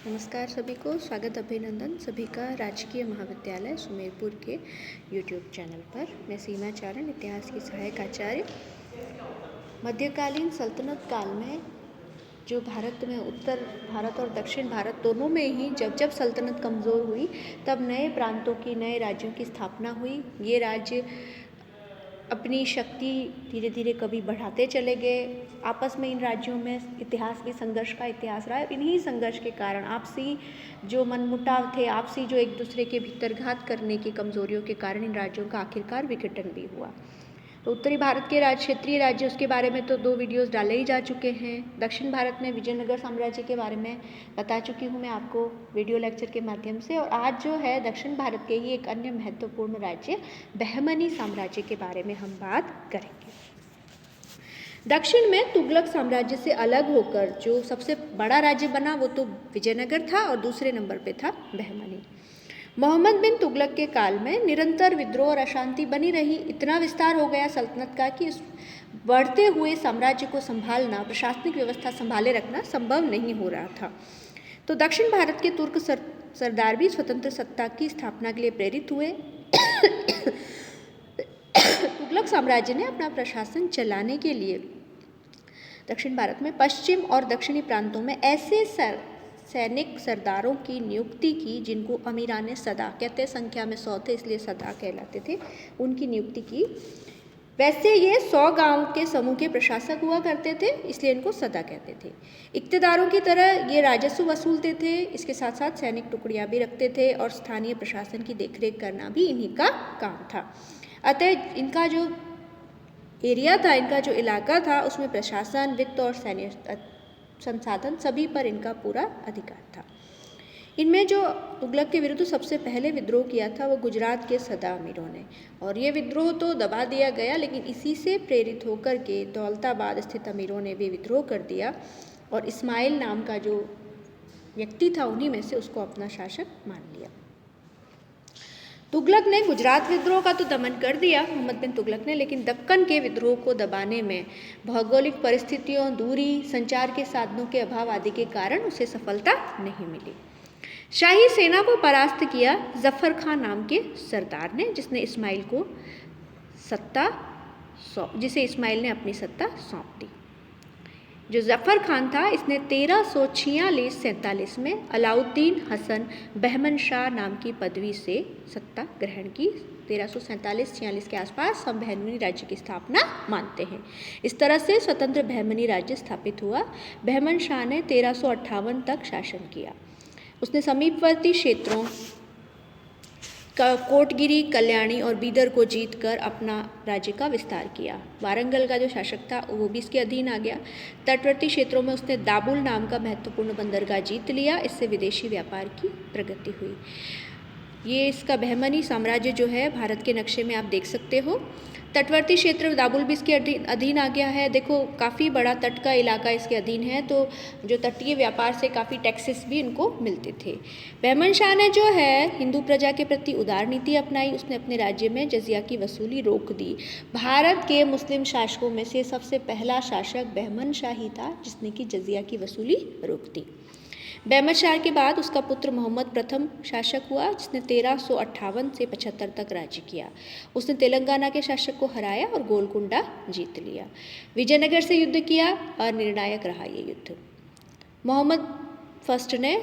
नमस्कार सभी को, स्वागत अभिनंदन सभी का राजकीय महाविद्यालय सुमेरपुर के यूट्यूब चैनल पर। मैं सीमा चारण, इतिहास की सहायक आचार्य। मध्यकालीन सल्तनत काल में जो भारत में उत्तर भारत और दक्षिण भारत दोनों में ही जब जब सल्तनत कमज़ोर हुई तब नए प्रांतों की, नए राज्यों की स्थापना हुई। ये राज्य अपनी शक्ति धीरे धीरे कभी बढ़ाते चले गए। आपस में इन राज्यों में इतिहास भी संघर्ष का इतिहास रहा है। इन्हीं संघर्ष के कारण आपसी जो मनमुटाव थे, आपसी जो एक दूसरे के भीतरघात करने की कमजोरियों के कारण इन राज्यों का आखिरकार विघटन भी हुआ। तो उत्तरी भारत के क्षेत्रीय राज्य, उसके बारे में तो 2 वीडियोस डाले ही जा चुके हैं। दक्षिण भारत में विजयनगर साम्राज्य के बारे में बता चुकी हूँ मैं आपको वीडियो लेक्चर के माध्यम से। और आज जो है दक्षिण भारत के ही एक अन्य महत्वपूर्ण राज्य बहमनी साम्राज्य के बारे में हम बात करेंगे। दक्षिण में तुगलक साम्राज्य से अलग होकर जो सबसे बड़ा राज्य बना वो तो विजयनगर था और दूसरे नंबर पे था बहमनी। मोहम्मद बिन तुगलक के काल में निरंतर विद्रोह और अशांति बनी रही। इतना विस्तार हो गया सल्तनत का कि इस बढ़ते हुए साम्राज्य को संभालना, प्रशासनिक व्यवस्था संभाले रखना संभव नहीं हो रहा था। तो दक्षिण भारत के तुर्क सरदार भी स्वतंत्र सत्ता की स्थापना के लिए प्रेरित हुए। तुगलक साम्राज्य ने अपना प्रशासन चलाने के लिए दक्षिण भारत में पश्चिम और दक्षिणी प्रांतों में ऐसे सैनिक सरदारों की नियुक्ति की जिनको अमीराने सदा कहते, संख्या में 100 थे इसलिए सदा कहलाते थे, उनकी नियुक्ति की। वैसे ये 100 गांव के समूह के प्रशासक हुआ करते थे, इसलिए इनको सदा कहते थे। इक्तेदारों की तरह ये राजस्व वसूलते थे, इसके साथ साथ सैनिक टुकड़ियां भी रखते थे और स्थानीय प्रशासन की देखरेख करना भी इन्हीं का काम था। अतः इनका जो एरिया था, इनका जो इलाका था, उसमें प्रशासन, वित्त और सैन्य संसाधन सभी पर इनका पूरा अधिकार था। इनमें जो तुगलक के विरुद्ध सबसे पहले विद्रोह किया था वो गुजरात के सदा अमीरों ने, और ये विद्रोह तो दबा दिया गया, लेकिन इसी से प्रेरित होकर के दौलताबाद स्थित अमीरों ने भी विद्रोह कर दिया और इस्माइल नाम का जो व्यक्ति था उन्हीं में से उसको अपना शासक मान लिया। तुगलक ने गुजरात विद्रोह का तो दमन कर दिया मोहम्मद बिन तुगलक ने, लेकिन दक्कन के विद्रोह को दबाने में भौगोलिक परिस्थितियों, दूरी, संचार के साधनों के अभाव आदि के कारण उसे सफलता नहीं मिली। शाही सेना को परास्त किया जफर खान नाम के सरदार ने, जिसे इस्माइल ने अपनी सत्ता सौंप दी। जो जफर खान था, इसने 1346-47 में अलाउद्दीन हसन बहमन शाह नाम की पदवी से सत्ता ग्रहण की। 1347-46 के आसपास हम बहमनी राज्य की स्थापना मानते हैं। इस तरह से स्वतंत्र बहमनी राज्य स्थापित हुआ। बहमन शाह ने 1358 तक शासन किया। उसने समीपवर्ती क्षेत्रों कोटगिरी, कल्याणी और बीदर को जीतकर अपना राज्य का विस्तार किया। वारंगल का जो शासक था वो भी इसके अधीन आ गया। तटवर्ती क्षेत्रों में उसने दाबुल नाम का महत्वपूर्ण बंदरगाह जीत लिया। इससे विदेशी व्यापार की प्रगति हुई। ये इसका बहमनी साम्राज्य जो है भारत के नक्शे में आप देख सकते हो। तटवर्ती क्षेत्र दाबुल भी इसके अधीन आ गया है। देखो, काफ़ी बड़ा तट का इलाका इसके अधीन है, तो जो तटीय व्यापार से काफ़ी टैक्सेस भी इनको मिलते थे। बहमन शाह ने जो है हिंदू प्रजा के प्रति उदार नीति अपनाई। उसने अपने राज्य में जजिया की वसूली रोक दी। भारत के मुस्लिम शासकों में से सबसे पहला शासक बहमन शाह ही था जिसने कि जजिया की वसूली रोक दी। बहमन शाह के बाद उसका पुत्र मोहम्मद प्रथम शासक हुआ, जिसने 1358 से 75 तक राज्य किया। उसने तेलंगाना के शासक को हराया और गोलकुंडा जीत लिया। विजयनगर से युद्ध किया और निर्णायक रहा ये युद्ध। मोहम्मद फर्स्ट ने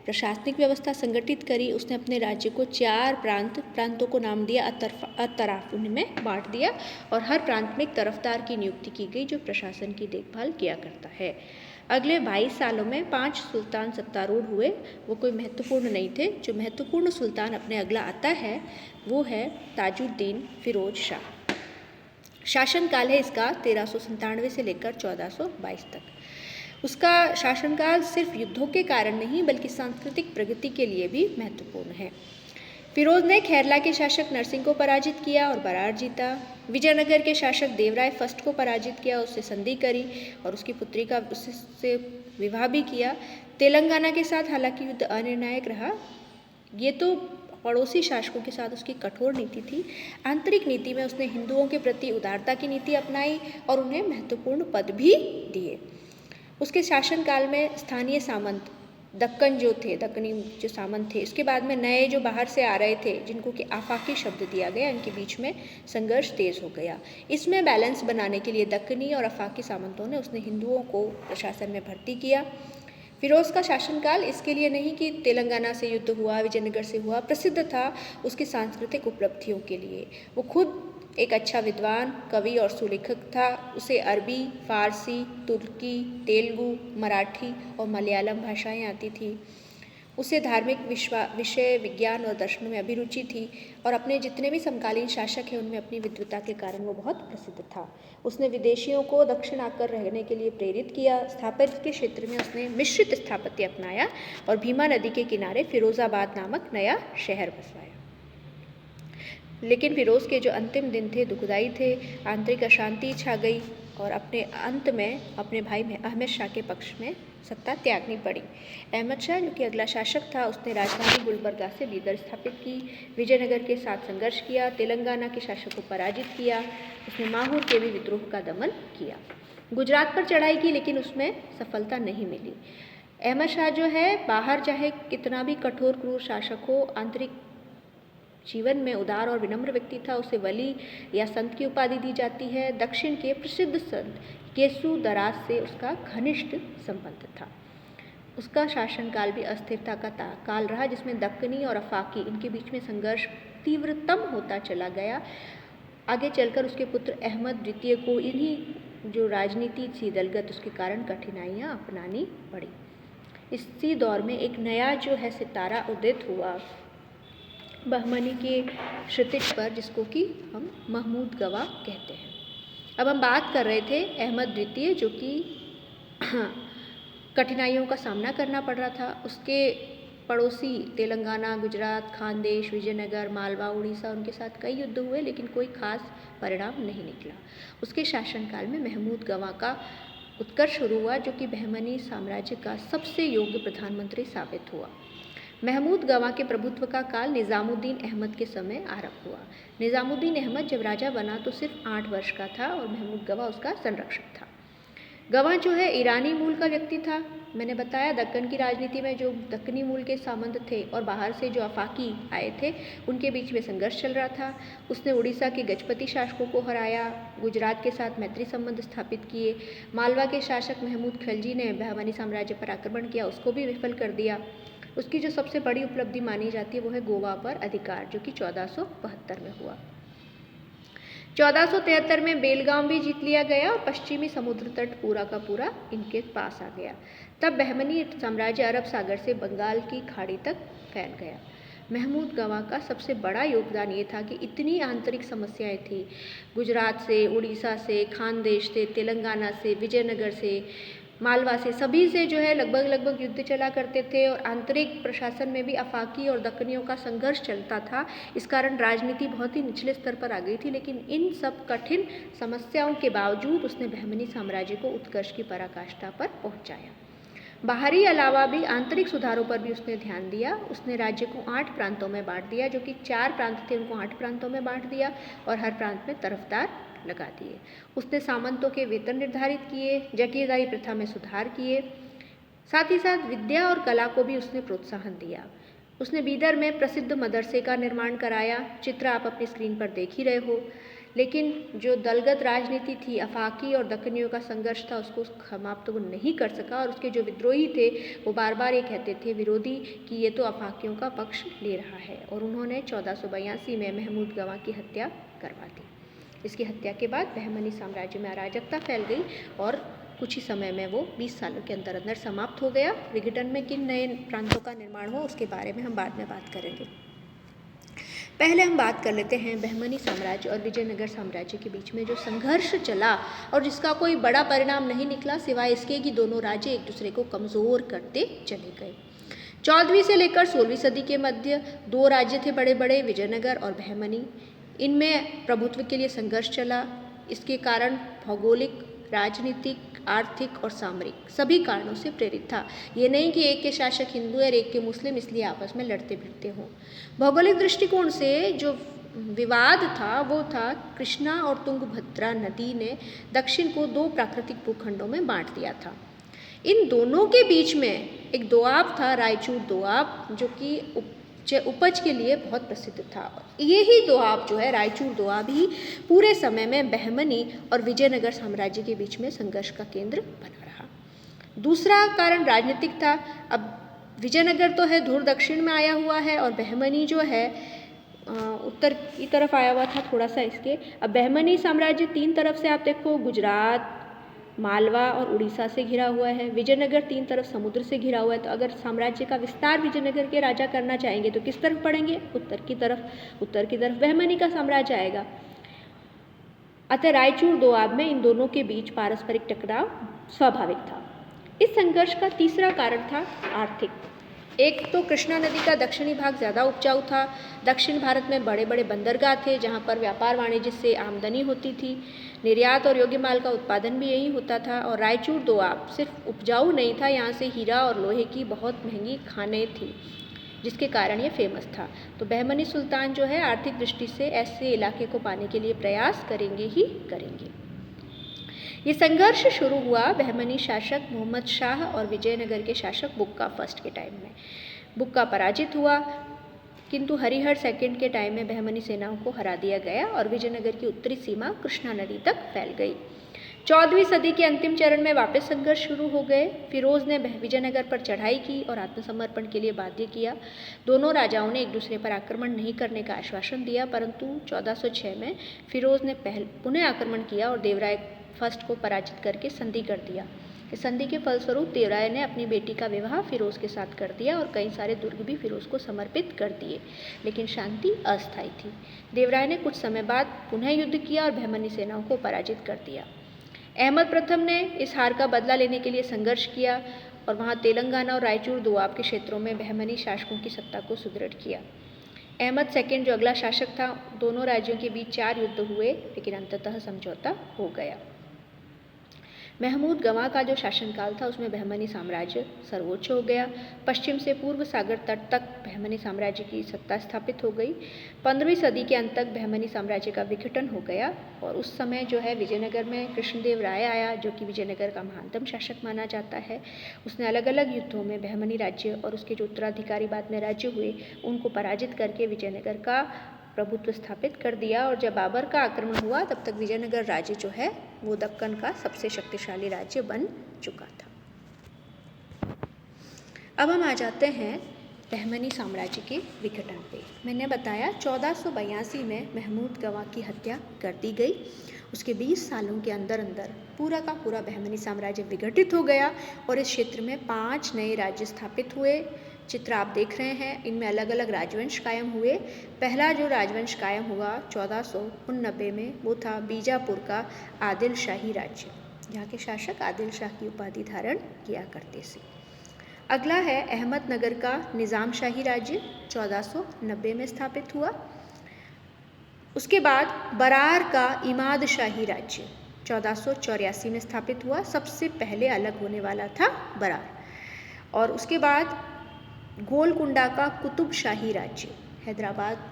प्रशासनिक व्यवस्था संगठित करी। उसने अपने राज्य को 4 प्रांतों को नाम दिया, अतराफ उनमें बांट दिया, और हर प्रांत में एक तरफदार की नियुक्ति की गई जो प्रशासन की देखभाल किया करता है। अगले 22 सालों में 5 सुल्तान सत्तारूढ़ हुए। वो कोई महत्वपूर्ण नहीं थे। जो महत्वपूर्ण सुल्तान अपने अगला आता है वो है ताजुद्दीन फिरोज शाह। शासनकाल है इसका 1397 से लेकर 1422 तक। उसका शासनकाल सिर्फ युद्धों के कारण नहीं बल्कि सांस्कृतिक प्रगति के लिए भी महत्वपूर्ण है। फिरोज ने खेरला के शासक नरसिंह को पराजित किया और बरार जीता। विजयनगर के शासक देवराय फर्स्ट को पराजित किया, उससे संधि करी और उसकी पुत्री का उससे विवाह भी किया। तेलंगाना के साथ हालांकि युद्ध अनिर्णायक रहा। ये तो पड़ोसी शासकों के साथ उसकी कठोर नीति थी। आंतरिक नीति में उसने हिंदुओं के प्रति उदारता की नीति अपनाई और उन्हें महत्वपूर्ण पद भी दिए। उसके शासनकाल में स्थानीय सामंत दक्कन जो थे, दक्कनी जो सामंत थे, इसके बाद में नए जो बाहर से आ रहे थे जिनको कि आफाकी शब्द दिया गया, इनके बीच में संघर्ष तेज हो गया। इसमें बैलेंस बनाने के लिए दक्कनी और आफाकी सामंतों ने उसने हिंदुओं को प्रशासन में भर्ती किया। फिरोज का शासनकाल इसके लिए नहीं कि तेलंगाना से युद्ध हुआ, विजयनगर से हुआ, प्रसिद्ध था उसकी सांस्कृतिक उपलब्धियों के लिए। वो खुद एक अच्छा विद्वान, कवि और सुलेखक था। उसे अरबी, फारसी, तुर्की, तेलुगु, मराठी और मलयालम भाषाएं आती थी। उसे धार्मिक विषय, विज्ञान और दर्शन में अभिरुचि थी और अपने जितने भी समकालीन शासक हैं उनमें अपनी विद्वता के कारण वो बहुत प्रसिद्ध था। उसने विदेशियों को दक्षिण आकर रहने के लिए प्रेरित किया। स्थापत्य के क्षेत्र में उसने मिश्रित स्थापत्य अपनाया और भीमा नदी के किनारे फिरोजाबाद नामक नया शहर बसवाया। लेकिन फिरोज के जो अंतिम दिन थे दुखदाई थे। आंतरिक अशांति छा गई और अपने अंत में अपने भाई अहमद शाह के पक्ष में सत्ता त्यागनी पड़ी। अहमद शाह जो कि अगला शासक था, उसने राजधानी गुलबर्गा से बीदर स्थापित की, विजयनगर के साथ संघर्ष किया, तेलंगाना के शासक को पराजित किया। उसने माहौर के भी विद्रोह का दमन किया। गुजरात पर चढ़ाई की लेकिन उसमें सफलता नहीं मिली। अहमद शाह जो है बाहर चाहे कितना भी कठोर क्रूर शासक हो, आंतरिक जीवन में उदार और विनम्र व्यक्ति था। उसे वली या संत की उपाधि दी जाती है। दक्षिण के प्रसिद्ध संत केसु दराज से उसका घनिष्ठ संबंध था। उसका शासनकाल भी अस्थिरता का काल रहा, जिसमें दक्कनी और आफाकी इनके बीच में संघर्ष तीव्रतम होता चला गया। आगे चलकर उसके पुत्र अहमद द्वितीय को इन्हीं जो राजनीति थी दलगत, उसके कारण कठिनाइयाँ अपनानी पड़ी। इसी दौर में एक नया जो है सितारा उदित हुआ बहमनी के क्षितिज पर, जिसको कि हम महमूद गवा कहते हैं। अब हम बात कर रहे थे अहमद द्वितीय, जो कि कठिनाइयों का सामना करना पड़ रहा था। उसके पड़ोसी तेलंगाना, गुजरात, खानदेश, विजयनगर, मालवा, उड़ीसा, उनके साथ कई युद्ध हुए लेकिन कोई खास परिणाम नहीं निकला। उसके शासनकाल में महमूद गवा का उत्कर्ष शुरू हुआ, जो कि बहमनी साम्राज्य का सबसे योग्य प्रधानमंत्री साबित हुआ। महमूद गवा के प्रभुत्व का काल निज़ामुद्दीन अहमद के समय आरंभ हुआ। निज़ामुद्दीन अहमद जब राजा बना तो सिर्फ 8 वर्ष का था और महमूद गवा उसका संरक्षक था। गवा जो है ईरानी मूल का व्यक्ति था। मैंने बताया दक्कन की राजनीति में जो दक्कनी मूल के सामंत थे और बाहर से जो आफाकी आए थे उनके बीच में संघर्ष चल रहा था। उसने उड़ीसा के गजपति शासकों को हराया, गुजरात के साथ मैत्री संबंध स्थापित किए। मालवा के शासक महमूद खिलजी ने बहमनी साम्राज्य पर आक्रमण किया, उसको भी विफल कर दिया। उसकी जो सबसे बड़ी उपलब्धि मानी जाती है वो है गोवा पर अधिकार, जो कि 1472 में हुआ। 1473 में बेलगाम भी जीत लिया गया और पश्चिमी समुद्र तट पूरा का पूरा इनके पास आ गया। तब बहमनी साम्राज्य अरब सागर से बंगाल की खाड़ी तक फैल गया। महमूद गवा का सबसे बड़ा योगदान ये था कि इतनी आंतरिक समस्याएं थी, गुजरात से, उड़ीसा से, खानदेश से, तेलंगाना से, विजयनगर से, मालवा से, सभी से जो है लगभग युद्ध चला करते थे और आंतरिक प्रशासन में भी आफाकी और दक्कनियों का संघर्ष चलता था। इस कारण राजनीति बहुत ही निचले स्तर पर आ गई थी, लेकिन इन सब कठिन समस्याओं के बावजूद उसने बहमनी साम्राज्य को उत्कर्ष की पराकाष्ठा पर पहुंचाया। बाहरी अलावा भी आंतरिक सुधारों पर भी उसने ध्यान दिया। उसने राज्य को 8 प्रांतों में बांट दिया, जो कि 4 प्रांत थे उनको 8 प्रांतों में बांट दिया और हर प्रांत में तरफदार लगा दिए। उसने सामंतों के वेतन निर्धारित किए, जागीरदारी प्रथा में सुधार किए, साथ ही साथ विद्या और कला को भी उसने प्रोत्साहन दिया। उसने बीदर में प्रसिद्ध मदरसे का निर्माण कराया। चित्र आप अपनी स्क्रीन पर देख ही रहे हो। लेकिन जो दलगत राजनीति थी, आफाकी और दक्कनियों का संघर्ष था, उसको समाप्त वो नहीं कर सका और उसके जो विद्रोही थे वो बार बार ये कहते थे विरोधी कि ये तो आफाकियों का पक्ष ले रहा है, और उन्होंने 1482 में महमूद गवा की हत्या करवा दी। इसकी हत्या के बाद बहमनी साम्राज्य में अराजकता फैल गई और कुछ ही समय में वो 20 सालों के अंदर अंदर समाप्त हो गया। विघटन में किन नए प्रांतों का निर्माण हुआ उसके बारे में हम बाद में बात करेंगे। पहले हम बात कर लेते हैं बहमनी साम्राज्य और विजयनगर साम्राज्य के बीच में जो संघर्ष चला और जिसका कोई बड़ा परिणाम नहीं निकला, सिवाय इसके कि दोनों राज्य एक दूसरे को कमज़ोर करते चले गए। 14वीं से लेकर 16वीं सदी के मध्य 2 राज्य थे बड़े बड़े, विजयनगर और बहमनी। इनमें प्रभुत्व के लिए संघर्ष चला। इसके कारण भौगोलिक, राजनीतिक, आर्थिक और सामरिक सभी कारणों से प्रेरित था। ये नहीं कि एक के शासक हिंदू और एक के मुस्लिम इसलिए आपस में लड़ते भिड़ते हों। भौगोलिक दृष्टिकोण से जो विवाद था वो था कृष्णा और तुंगभद्रा नदी ने दक्षिण को 2 प्राकृतिक भूखंडों में बांट दिया था। इन दोनों के बीच में एक दोआब था, रायचूर दोआब, जो कि उपज के लिए बहुत प्रसिद्ध था। ये ही दोआब जो है, रायचूर दोआब ही पूरे समय में बहमनी और विजयनगर साम्राज्य के बीच में संघर्ष का केंद्र बना रहा। दूसरा कारण राजनीतिक था। अब विजयनगर तो है धुर दक्षिण में आया हुआ है और बहमनी जो है उत्तर की तरफ आया हुआ था थोड़ा सा इसके। अब बहमनी साम्राज्य तीन तरफ से आप देखो, गुजरात, मालवा और उड़ीसा से घिरा हुआ है। विजयनगर तीन तरफ समुद्र से घिरा हुआ है। तो अगर साम्राज्य का विस्तार विजयनगर के राजा करना चाहेंगे तो किस तरफ पड़ेंगे? उत्तर की तरफ। उत्तर की तरफ बहमनी का साम्राज्य आएगा। अतः रायचूर दोआब में इन दोनों के बीच पारस्परिक टकराव स्वाभाविक था। इस संघर्ष का तीसरा कारण था आर्थिक। एक तो कृष्णा नदी का दक्षिणी भाग ज़्यादा उपजाऊ था। दक्षिण भारत में बड़े बड़े बंदरगाह थे जहाँ पर व्यापार वाणिज्य से आमदनी होती थी। निर्यात और योग्य माल का उत्पादन भी यही होता था। और रायचूर दोआब सिर्फ उपजाऊ नहीं था, यहाँ से हीरा और लोहे की बहुत महंगी खानें थी, जिसके कारण ये फेमस था। तो बहमनी सुल्तान जो है आर्थिक दृष्टि से ऐसे इलाके को पाने के लिए प्रयास करेंगे ही करेंगे। ये संघर्ष शुरू हुआ बहमनी शासक मोहम्मद शाह और विजयनगर के शासक बुक्का फर्स्ट के टाइम में। बुक्का पराजित हुआ, किंतु हरिहर सेकंड के टाइम में बहमनी सेनाओं को हरा दिया गया और विजयनगर की उत्तरी सीमा कृष्णा नदी तक फैल गई। 14वीं सदी के अंतिम चरण में वापस संघर्ष शुरू हो गए। फिरोज ने विजयनगर पर चढ़ाई की और आत्मसमर्पण के लिए बाध्य किया। दोनों राजाओं ने एक दूसरे पर आक्रमण नहीं करने का आश्वासन दिया, परंतु 1406 में फिरोज ने पुनः आक्रमण किया और देवराय फर्स्ट को पराजित करके संधि कर दिया। इस संधि के फलस्वरूप देवराय ने अपनी बेटी का विवाह फिरोज के साथ कर दिया और कई सारे दुर्ग भी फिरोज को समर्पित कर दिए, लेकिन शांति अस्थायी थी। देवराय ने कुछ समय बाद पुनः युद्ध किया और बहमनी सेनाओं को पराजित कर दिया। अहमद प्रथम ने इस हार का बदला लेने के लिए संघर्ष किया और वहाँ तेलंगाना और रायचूर दोआब के क्षेत्रों में बहमनी शासकों की सत्ता को सुदृढ़ किया। अहमद सेकंड जो अगला शासक था, दोनों राज्यों के बीच 4 युद्ध हुए, लेकिन अंततः समझौता हो गया। महमूद गवाह का जो शासनकाल था उसमें बहमनी साम्राज्य सर्वोच्च हो गया। पश्चिम से पूर्व सागर तट तक बहमनी साम्राज्य की सत्ता स्थापित हो गई। 15वीं सदी के अंत तक बहमनी साम्राज्य का विघटन हो गया और उस समय जो है विजयनगर में कृष्णदेव राय आया, जो कि विजयनगर का महानतम शासक माना जाता है। उसने अलग अलग युद्धों में बहमनी राज्य और उसके जो उत्तराधिकारी बाद में राज्य हुए उनको पराजित करके विजयनगर का प्रभुत्व स्थापित कर दिया। और जब बाबर का आक्रमण हुआ तब तक विजयनगर राज्य जो है वो दक्कन का सबसे शक्तिशाली राज्य बन चुका था। अब हम आ जाते हैं बहमनी साम्राज्य के विघटन पे। मैंने बताया 1482 में महमूद गवाह की हत्या कर दी गई। उसके 20 सालों के अंदर अंदर पूरा का पूरा बहमनी साम्राज्य विघटित हो गया और इस क्षेत्र में 5 नए राज्य स्थापित हुए। चित्र आप देख रहे हैं, इनमें अलग अलग राजवंश कायम हुए। पहला जो राजवंश कायम हुआ 1489 में वो था बीजापुर का आदिल शाही राज्य, जहाँ के शासक आदिल शाह की उपाधि धारण किया करते थे। अगला है अहमदनगर का निज़ाम शाही राज्य, 1490 में स्थापित हुआ। उसके बाद बरार का इमाद शाही राज्य 1484 में स्थापित हुआ। सबसे पहले अलग होने वाला था बरार। और उसके बाद गोलकुंडा का कुतुब शाही राज्य, हैदराबाद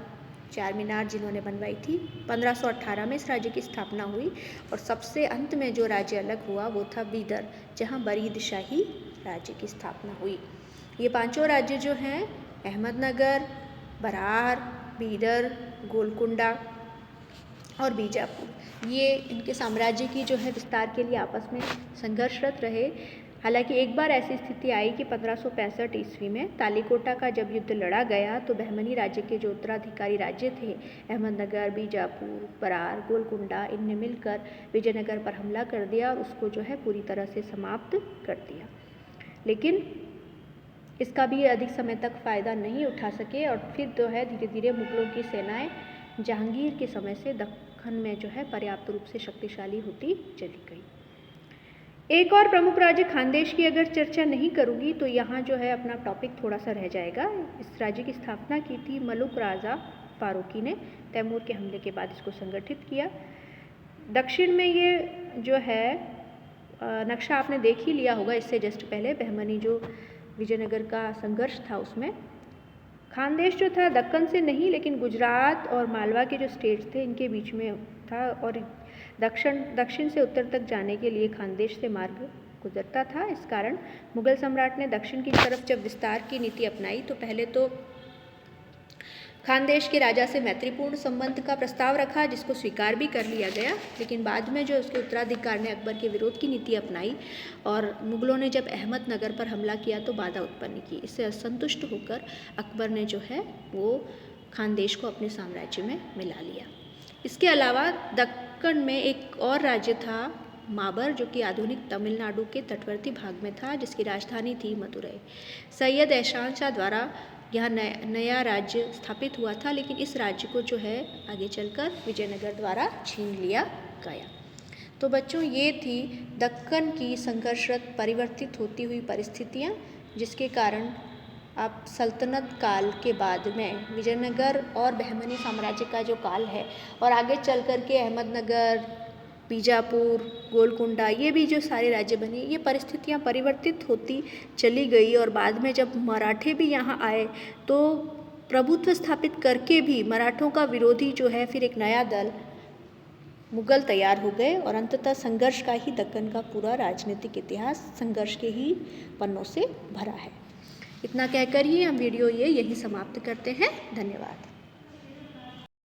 चार मीनार जिन्होंने बनवाई थी, 1518 में इस राज्य की स्थापना हुई। और सबसे अंत में जो राज्य अलग हुआ वो था बीदर, जहाँ बरीद शाही राज्य की स्थापना हुई। ये पांचों राज्य जो हैं अहमदनगर, बरार, बीदर, गोलकुंडा और बीजापुर, ये इनके साम्राज्य की जो है विस्तार के लिए आपस में संघर्षरत रहे। हालांकि एक बार ऐसी स्थिति आई कि 1565 ईस्वी में तालीकोटा का जब युद्ध लड़ा गया तो बहमनी राज्य के जो उत्तराधिकारी राज्य थे अहमदनगर, बीजापुर, बरार, गोलकुंडा, इनने मिलकर विजयनगर पर हमला कर दिया और उसको जो है पूरी तरह से समाप्त कर दिया। लेकिन इसका भी अधिक समय तक फ़ायदा नहीं उठा सके और फिर जो है धीरे धीरे मुगलों की सेनाएं जहांगीर के समय से दक्कन में जो है पर्याप्त रूप से शक्तिशाली होती चली गई। एक और प्रमुख राज्य खानदेश की अगर चर्चा नहीं करूँगी तो यहाँ जो है अपना टॉपिक थोड़ा सा रह जाएगा। इस राज्य की स्थापना की थी मलुक राजा फारूकी ने, तैमूर के हमले के बाद इसको संगठित किया। दक्षिण में ये जो है नक्शा आपने देख ही लिया होगा इससे जस्ट पहले, बहमनी जो विजयनगर का संघर्ष था उसमें खानदेश जो था दक्कन से नहीं लेकिन गुजरात और मालवा के जो स्टेट्स थे इनके बीच में था और दक्षिण से उत्तर तक जाने के लिए खानदेश से मार्ग गुजरता था। इस कारण मुगल सम्राट ने दक्षिण की तरफ जब विस्तार की नीति अपनाई तो पहले तो खानदेश के राजा से मैत्रीपूर्ण संबंध का प्रस्ताव रखा, जिसको स्वीकार भी कर लिया गया, लेकिन बाद में जो उसके उत्तराधिकार ने अकबर के विरोध की नीति अपनाई और मुगलों ने जब अहमदनगर पर हमला किया तो बाधा उत्पन्न की। इससे असंतुष्ट होकर अकबर ने जो है वो खानदेश को अपने साम्राज्य में मिला लिया। इसके अलावा दक्कन में एक और राज्य था माबर, जो कि आधुनिक तमिलनाडु के तटवर्ती भाग में था, जिसकी राजधानी थी मदुरई। सैयद एहसान शाह द्वारा यहाँ नया राज्य स्थापित हुआ था, लेकिन इस राज्य को जो है आगे चलकर विजयनगर द्वारा छीन लिया गया। तो बच्चों, ये थी दक्कन की संघर्षरत परिवर्तित होती हुई परिस्थितियाँ, जिसके कारण अब सल्तनत काल के बाद में विजयनगर और बहमनी साम्राज्य का जो काल है और आगे चल कर के अहमदनगर, बीजापुर, गोलकुंडा, ये भी जो सारे राज्य बने, ये परिस्थितियाँ परिवर्तित होती चली गई। और बाद में जब मराठे भी यहाँ आए तो प्रभुत्व स्थापित करके भी मराठों का विरोधी जो है फिर एक नया दल मुगल तैयार हो गए और अंततः संघर्ष का ही दक्कन का पूरा राजनीतिक इतिहास संघर्ष के ही पन्नों से भरा है। इतना कहकर ही हम वीडियो यहीं समाप्त करते हैं। धन्यवाद।